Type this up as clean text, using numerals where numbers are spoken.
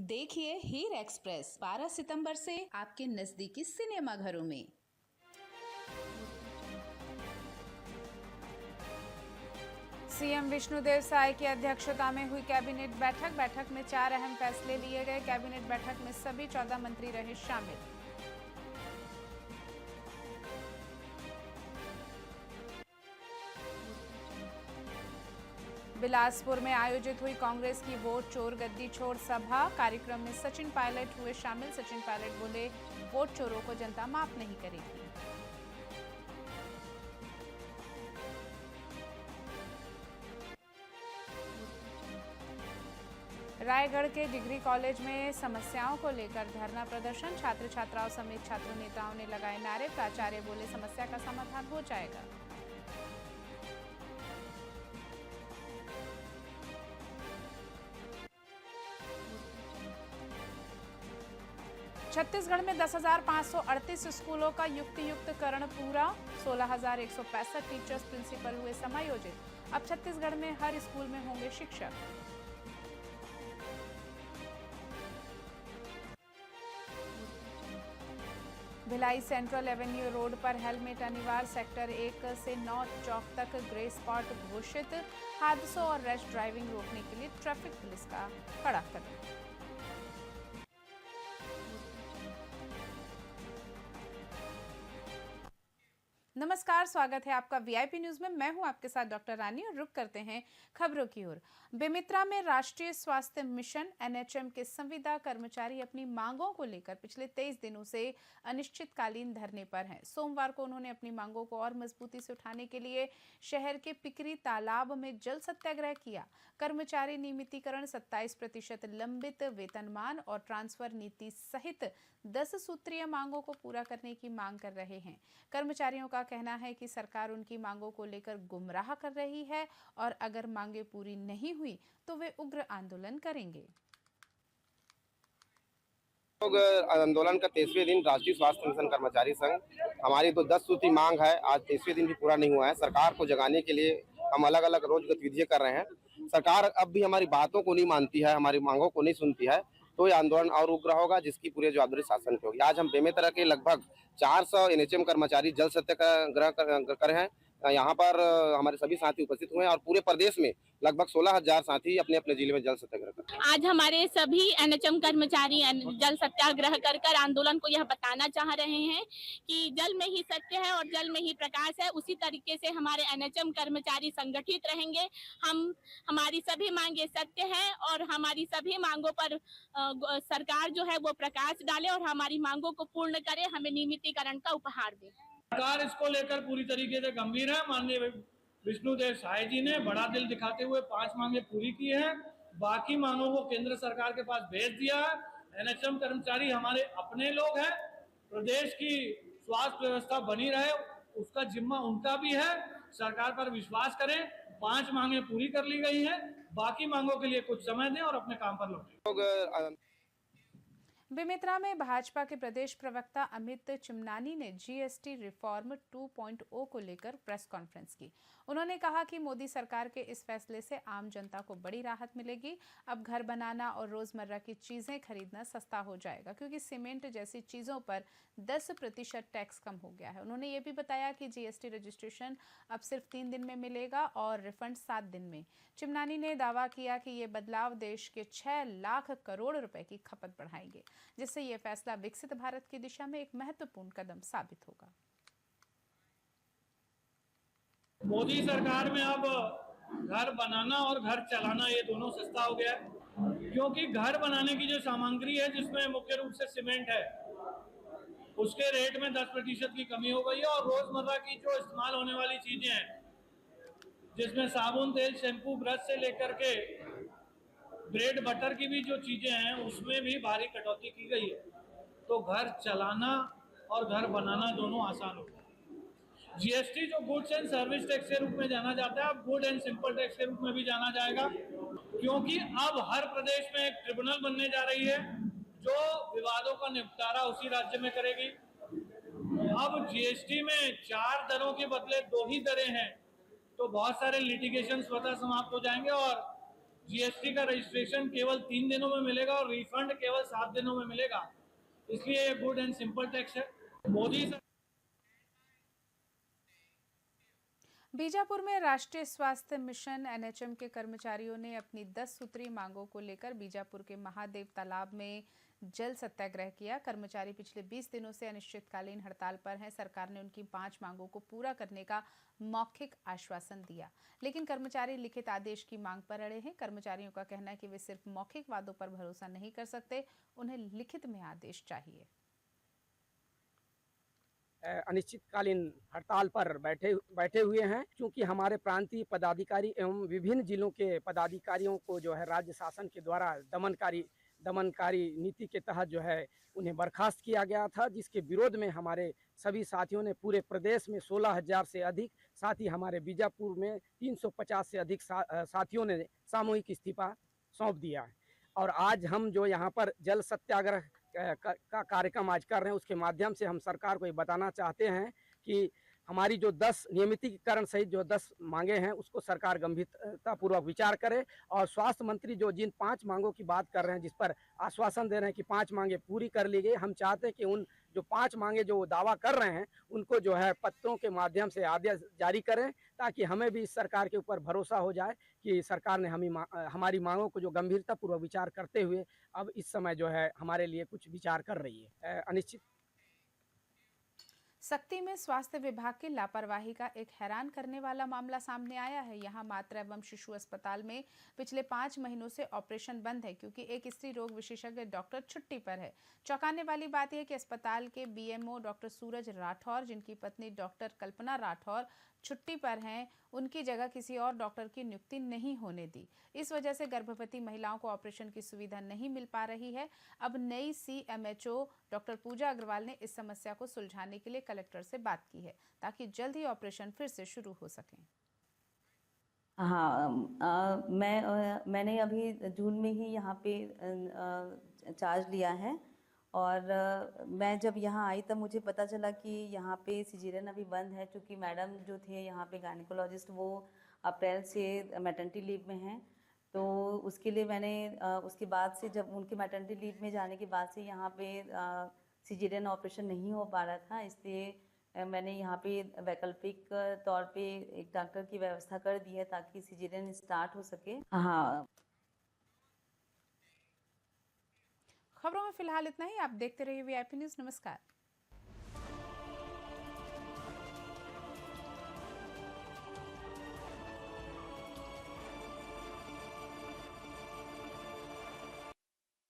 देखिए हीर एक्सप्रेस 12 सितंबर से आपके नजदीकी सिनेमा घरों में। सीएम विष्णुदेव साय की अध्यक्षता में हुई कैबिनेट बैठक में 4 अहम फैसले लिए गए। कैबिनेट बैठक में सभी 14 मंत्री रहे शामिल। बिलासपुर में आयोजित हुई कांग्रेस की वोट चोर गद्दी छोड़ सभा। कार्यक्रम में सचिन पायलट हुए शामिल। सचिन पायलट बोले, वोट चोरों को जनता माफ नहीं करेगी। रायगढ़ के डिग्री कॉलेज में समस्याओं को लेकर धरना प्रदर्शन। छात्र छात्राओं समेत छात्र नेताओं ने लगाए नारे। प्राचार्य बोले, समस्या का समाधान हो जाएगा। छत्तीसगढ़ में 10,538 स्कूलों का युक्तियुक्तकरण पूरा। 16,165 टीचर्स प्रिंसिपल हुए समायोजित। अब छत्तीसगढ़ में हर स्कूल में होंगे शिक्षक। भिलाई सेंट्रल एवेन्यू रोड पर हेलमेट अनिवार्य। सेक्टर 1 से 9 चौक तक ग्रे स्पॉट घोषित। हादसों और रैश ड्राइविंग रोकने के लिए ट्रैफिक पुलिस का कड़ा कदम। नमस्कार, स्वागत है आपका वीआईपी न्यूज में। मैं हूं आपके साथ डॉक्टर रानी और रुक करते हैं खबरों की ओर। बेमित्रा में राष्ट्रीय स्वास्थ्य मिशन एनएचएम के संविदा कर्मचारी अपनी मांगों को लेकर पिछले 23 दिनों से अनिश्चितकालीन धरने पर हैं। सोमवार को उन्होंने अपनी मांगों को और मजबूती से उठाने के लिए शहर के पिकरी तालाब में जल सत्याग्रह किया। कर्मचारी नियमितीकरण, 27% लंबित वेतनमान और ट्रांसफर नीति सहित 10 सूत्रीय मांगों को पूरा करने की मांग कर रहे हैं। कर्मचारियों का कहना है कि सरकार उनकी मांगों को लेकर गुमराह कर रही है और अगर मांगें पूरी नहीं हुई तो वे उग्र आंदोलन करेंगे। आंदोलन का 23वें दिन राष्ट्रीय स्वास्थ्य मिशन कर्मचारी संघ, हमारी तो 10 सूत्री मांग है। आज 23वें दिन भी पूरा नहीं हुआ है। सरकार को जगाने के लिए हम अलग अलग रोज गतिविधियां कर रहे हैं। सरकार अब भी हमारी बातों को नहीं मानती है, हमारी मांगों को नहीं सुनती है, तो ये आंदोलन और उग्र होगा, जिसकी पूरी जवाबदारी शासन की होगी। आज हम बेमेतरा के लगभग 400 एनएचएम कर्मचारी जल सत्याग्रह कर रहे हैं। यहाँ पर हमारे सभी साथी उपस्थित हुए हैं और पूरे प्रदेश में लगभग 16,000 साथी अपने अपने जिले में जल सत्याग्रह कर। आज हमारे सभी एनएचएम कर्मचारी जल सत्याग्रह कर आंदोलन को यह बताना चाह रहे हैं कि जल में ही सत्य है और जल में ही प्रकाश है। उसी तरीके से हमारे एनएचएम कर्मचारी संगठित रहेंगे। हमारी सभी मांगे सत्य है और हमारी सभी मांगों पर सरकार जो है वो प्रकाश डाले और हमारी मांगों को पूर्ण करे, हमें नियमितीकरण का उपहार दे। सरकार इसको लेकर पूरी तरीके से गंभीर है। माननीय विष्णुदेव साय जी ने बड़ा दिल दिखाते हुए 5 मांगे पूरी की है। बाकी मांगों को केंद्र सरकार के पास भेज दिया है। एनएचएम कर्मचारी हमारे अपने लोग हैं। प्रदेश की स्वास्थ्य व्यवस्था बनी रहे उसका जिम्मा उनका भी है। सरकार पर विश्वास करें। 5 मांगे पूरी कर ली गई हैं। बाकी मांगों के लिए कुछ समय दें और अपने काम पर लौटें। बेमेतरा में भाजपा के प्रदेश प्रवक्ता अमित चिमनानी ने जीएसटी रिफॉर्म 2.0 को लेकर प्रेस कॉन्फ्रेंस की। उन्होंने कहा कि मोदी सरकार के इस फैसले से आम जनता को बड़ी राहत मिलेगी। अब घर बनाना और रोजमर्रा की चीजें खरीदना सस्ता हो जाएगा, क्योंकि सीमेंट जैसी चीजों पर 10% टैक्स कम हो गया है। उन्होंने ये भी बताया कि जीएसटी रजिस्ट्रेशन अब सिर्फ 3 दिन में मिलेगा और रिफंड 7 दिन में। चिमनानी ने दावा किया कि ये बदलाव देश के 6 लाख करोड़ रुपए की खपत बढ़ाएंगे, जिससे यह फैसला विकसित भारत की दिशा में एक महत्वपूर्ण कदम साबित होगा। मोदी सरकार में अब घर बनाना और घर चलाना ये दोनों सस्ता हो गया है, क्योंकि घर बनाने की जो सामग्री है जिसमें मुख्य रूप से सीमेंट है, उसके रेट में 10% की कमी हो गई है। और रोजमर्रा की जो इस्तेमाल होने वाली चीजें हैं, जिसमें साबुन, तेल, शैम्पू, ब्रश से लेकर के ब्रेड बटर की भी जो चीजें हैं उसमें भी भारी कटौती की गई है। तो घर चलाना और घर बनाना दोनों आसान हो गया। जीएसटी जो गुड्स एंड सर्विस टैक्स के रूप में जाना जाता है, अब गुड एंड सिंपल टैक्स के रूप में भी जाना जाएगा, क्योंकि अब हर प्रदेश में एक ट्रिब्यूनल बनने जा रही है जो विवादों का निपटारा उसी राज्य में करेगी। अब जीएसटी में 4 दरों के बदले 2 ही दरें हैं, तो बहुत सारे लिटिगेशन स्वतः समाप्त हो जाएंगे और जीएसटी का रजिस्ट्रेशन केवल 3 दिनों में मिलेगा और रिफंड केवल 7 दिनों में मिलेगा। इसलिए ये गुड एंड सिंपल टैक्स है। मोदी बीजापुर में राष्ट्रीय स्वास्थ्य मिशन एनएचएम के कर्मचारियों ने अपनी 10 सूत्री मांगों को लेकर बीजापुर के महादेव तालाब में जल सत्याग्रह किया। कर्मचारी पिछले 20 दिनों से अनिश्चितकालीन हड़ताल पर हैं। सरकार ने उनकी 5 मांगों को पूरा करने का मौखिक आश्वासन दिया, लेकिन कर्मचारी लिखित आदेश की मांग पर अड़े हैं। कर्मचारियों का कहना है कि वे सिर्फ मौखिक वादों पर भरोसा नहीं कर सकते, उन्हें लिखित में आदेश चाहिए। अनिश्चितकालीन हड़ताल पर बैठे हुए हैं, क्योंकि हमारे प्रांतीय पदाधिकारी एवं विभिन्न जिलों के पदाधिकारियों को जो है राज्य शासन के द्वारा दमनकारी नीति के तहत जो है उन्हें बर्खास्त किया गया था, जिसके विरोध में हमारे सभी साथियों ने पूरे प्रदेश में 16,000 से अधिक, साथ ही हमारे बीजापुर में 350 से अधिक साथियों ने सामूहिक इस्तीफा सौंप दिया है। और आज हम जो यहाँ पर जल सत्याग्रह का कार्यक्रम आज कर रहे हैं, उसके माध्यम से हम सरकार को ये बताना चाहते हैं कि हमारी जो 10 नियमितीकरण सहित जो 10 मांगे हैं उसको सरकार गंभीरतापूर्वक विचार करे, और स्वास्थ्य मंत्री जो जिन 5 मांगों की बात कर रहे हैं, जिस पर आश्वासन दे रहे हैं कि 5 मांगे पूरी कर ली गई, हम चाहते हैं कि उन जो 5 मांगे जो दावा कर रहे हैं उनको जो है पत्रों के माध्यम से आदेश जारी करें, ताकि हमें भी इस सरकार के ऊपर भरोसा हो जाए कि सरकार ने हमारी मांगों को जो गंभीरतापूर्वक विचार करते हुए अब इस समय जो है हमारे लिए कुछ विचार कर रही है। अनिश्चित सक्ती में स्वास्थ्य विभाग की लापरवाही का एक हैरान करने वाला मामला सामने आया है। यहां मातृ एवं शिशु अस्पताल में पिछले 5 महीनों से ऑपरेशन बंद है, क्योंकि एक स्त्री रोग विशेषज्ञ डॉक्टर छुट्टी पर है। चौंकाने वाली बात यह कि अस्पताल के बीएमओ डॉक्टर सूरज राठौर, जिनकी पत्नी डॉक्टर कल्पना राठौर छुट्टी पर हैं, उनकी जगह किसी और डॉक्टर की नियुक्ति नहीं होने दी। इस वजह से गर्भवती महिलाओं को ऑपरेशन की सुविधा नहीं मिल पा रही है। अब नई सीएमएचओ डॉक्टर पूजा अग्रवाल ने इस समस्या को सुलझाने के लिए कलेक्टर से बात की है, ताकि जल्द ही ऑपरेशन फिर से शुरू हो सके। हाँ, मैंने अभी जून में ही यहाँ पे चार्ज लिया है, और मैं जब यहाँ आई तब मुझे पता चला कि यहाँ पे सिजेरियन अभी बंद है, क्योंकि मैडम जो थे यहाँ पे गायनेकोलॉजिस्ट वो अप्रैल से मैटरनिटी लीव में हैं। तो उसके लिए मैंने उसके बाद से, जब उनके मैटरनिटी लीव में जाने के बाद से यहाँ पे सिजेरियन ऑपरेशन नहीं हो पा रहा था, इसलिए मैंने यहाँ पे वैकल्पिक तौर पे एक डॉक्टर की व्यवस्था कर दी है, ताकि सिजेरियन स्टार्ट हो सके। हाँ, खबरों में फिलहाल इतना ही। आप देखते रहिए वीआईपी न्यूज़। नमस्कार।